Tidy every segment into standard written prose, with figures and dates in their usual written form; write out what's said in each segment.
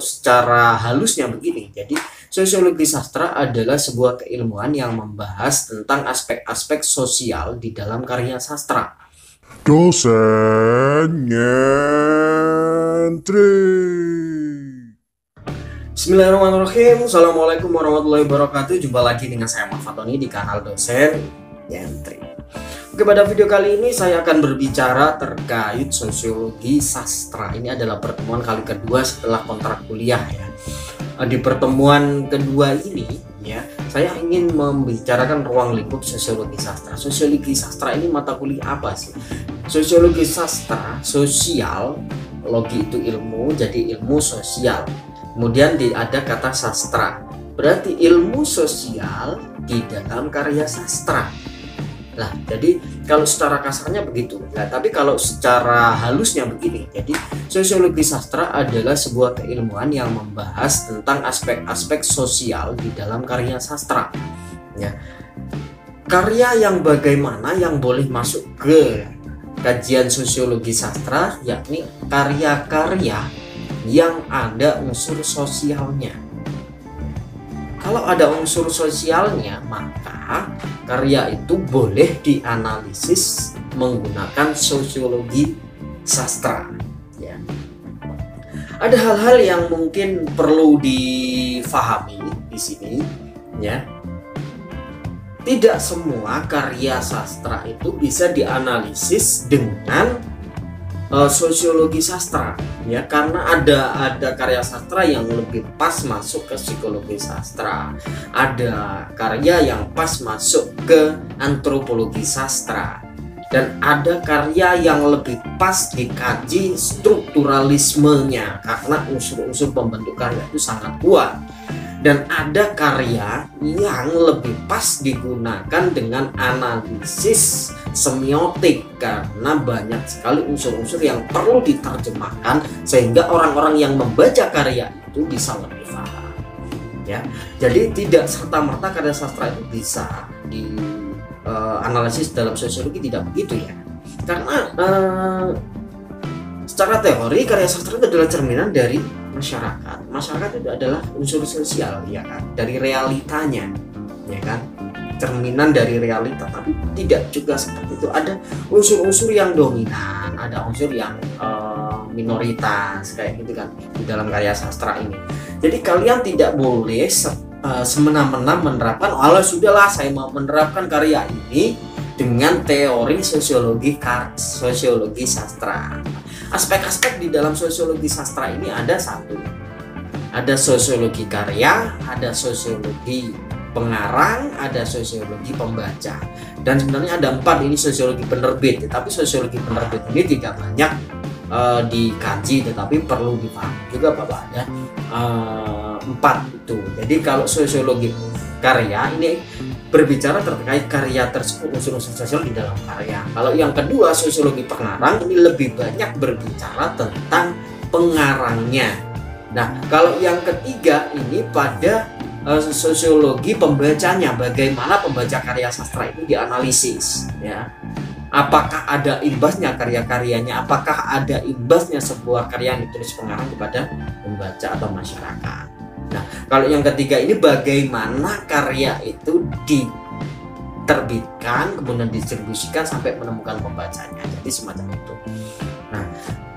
secara halusnya begini, jadi sosiologi sastra adalah sebuah keilmuan yang membahas tentang aspek-aspek sosial di dalam karya sastra. Dosen nyentri. Bismillahirrahmanirrahim. Assalamualaikum warahmatullahi wabarakatuh. Jumpa lagi dengan saya Ahmad Fatoni di kanal Dosen Nyentri. Oke, pada video kali ini saya akan berbicara terkait sosiologi sastra. Ini adalah pertemuan kali kedua setelah kontrak kuliah ya. Di pertemuan kedua ini ya, saya ingin membicarakan ruang lingkup sosiologi sastra. Sosiologi sastra ini mata kuliah apa sih? Sosiologi sastra, sosial, logi itu ilmu, jadi ilmu sosial. Kemudian ada kata sastra, berarti ilmu sosial di dalam karya sastra. Nah, jadi kalau secara kasarnya begitu. Nah, tapi kalau secara halusnya begini. Jadi sosiologi sastra adalah sebuah keilmuan yang membahas tentang aspek-aspek sosial di dalam karya sastra. Ya. Karya yang bagaimana yang boleh masuk ke kajian sosiologi sastra, yakni karya-karya yang ada unsur sosialnya. Kalau ada unsur sosialnya, maka karya itu boleh dianalisis menggunakan sosiologi sastra. Ya. Ada hal-hal yang mungkin perlu difahami di sini, ya. Tidak semua karya sastra itu bisa dianalisis dengan sosiologi sastra, ya, karena ada karya sastra yang lebih pas masuk ke psikologi sastra, ada karya yang pas masuk ke antropologi sastra, dan ada karya yang lebih pas dikaji strukturalismenya karena unsur-unsur pembentuk karya itu sangat kuat. Dan ada karya yang lebih pas digunakan dengan analisis semiotik karena banyak sekali unsur-unsur yang perlu diterjemahkan sehingga orang-orang yang membaca karya itu bisa lebih paham. Ya, jadi tidak serta-merta karya sastra itu bisa dianalisis dalam sosiologi, tidak begitu ya. Karena secara teori karya sastra itu adalah cerminan dari masyarakat. Masyarakat itu adalah unsur sosial, ya kan, dari realitanya, ya kan, cerminan dari realita. Tapi tidak juga seperti itu. Ada unsur-unsur yang dominan, ada unsur yang minoritas, kayak gitu kan, di dalam karya sastra ini. Jadi kalian tidak boleh semena-mena menerapkan, "Alah sudahlah, saya mau menerapkan karya ini dengan teori sosiologi sastra." Aspek-aspek di dalam sosiologi sastra ini ada satu, ada sosiologi karya, ada sosiologi pengarang, ada sosiologi pembaca, dan sebenarnya ada 4 ini sosiologi penerbit. Tapi sosiologi penerbit ini tidak banyak dikaji, tetapi perlu dipahami juga bahwa ada 4 itu. Jadi kalau sosiologi karya ini berbicara terkait karya tersebut, unsur-unsur sosial di dalam karya. Kalau yang kedua, sosiologi pengarang, ini lebih banyak berbicara tentang pengarangnya. Nah, kalau yang ketiga ini pada sosiologi pembacanya, bagaimana pembaca karya sastra itu dianalisis, ya. Apakah ada imbasnya karya-karyanya, apakah ada imbasnya sebuah karya yang ditulis pengarang kepada pembaca atau masyarakat. Nah, kalau yang ketiga ini bagaimana karya itu diterbitkan, kemudian didistribusikan sampai menemukan pembacanya. Jadi semacam itu. Nah,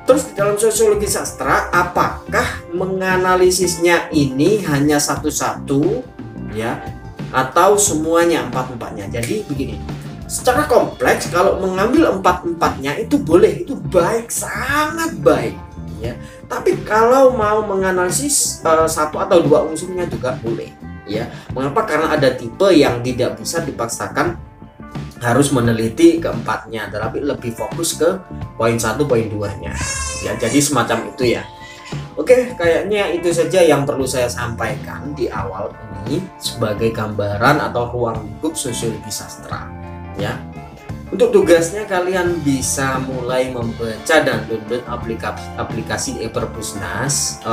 terus di dalam sosiologi sastra, apakah menganalisisnya ini hanya satu-satu, ya, atau semuanya, 4-4-nya? Jadi begini, secara kompleks kalau mengambil 4-4-nya itu boleh, itu baik, sangat baik. Ya. Tapi kalau mau menganalisis 1 atau 2 unsurnya juga boleh, ya. Mengapa? Karena ada tipe yang tidak bisa dipaksakan harus meneliti keempatnya, tetapi lebih fokus ke poin 1, poin 2-nya. Ya, jadi semacam itu ya. Oke, kayaknya itu saja yang perlu saya sampaikan di awal ini sebagai gambaran atau ruang lingkup sosiologi sastra, ya. Untuk tugasnya kalian bisa mulai membaca dan download aplikasi e-Perpusnas,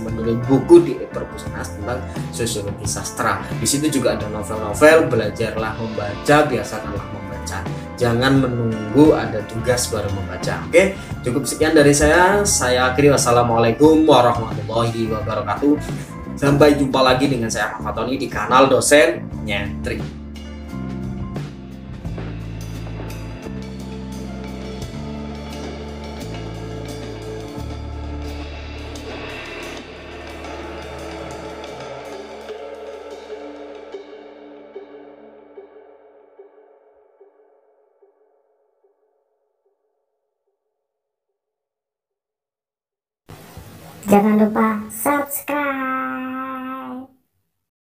mendownload buku di e-Perpusnas tentang sosiologi sastra. Di situ juga ada novel-novel, belajarlah membaca, biasakanlah membaca membaca. Jangan menunggu ada tugas baru membaca. Oke, cukup sekian dari saya. Saya akhiri, wassalamualaikum warahmatullahi wabarakatuh. Sampai jumpa lagi dengan saya Ahmad Fatoni di kanal Dosen Nyentrik. Jangan lupa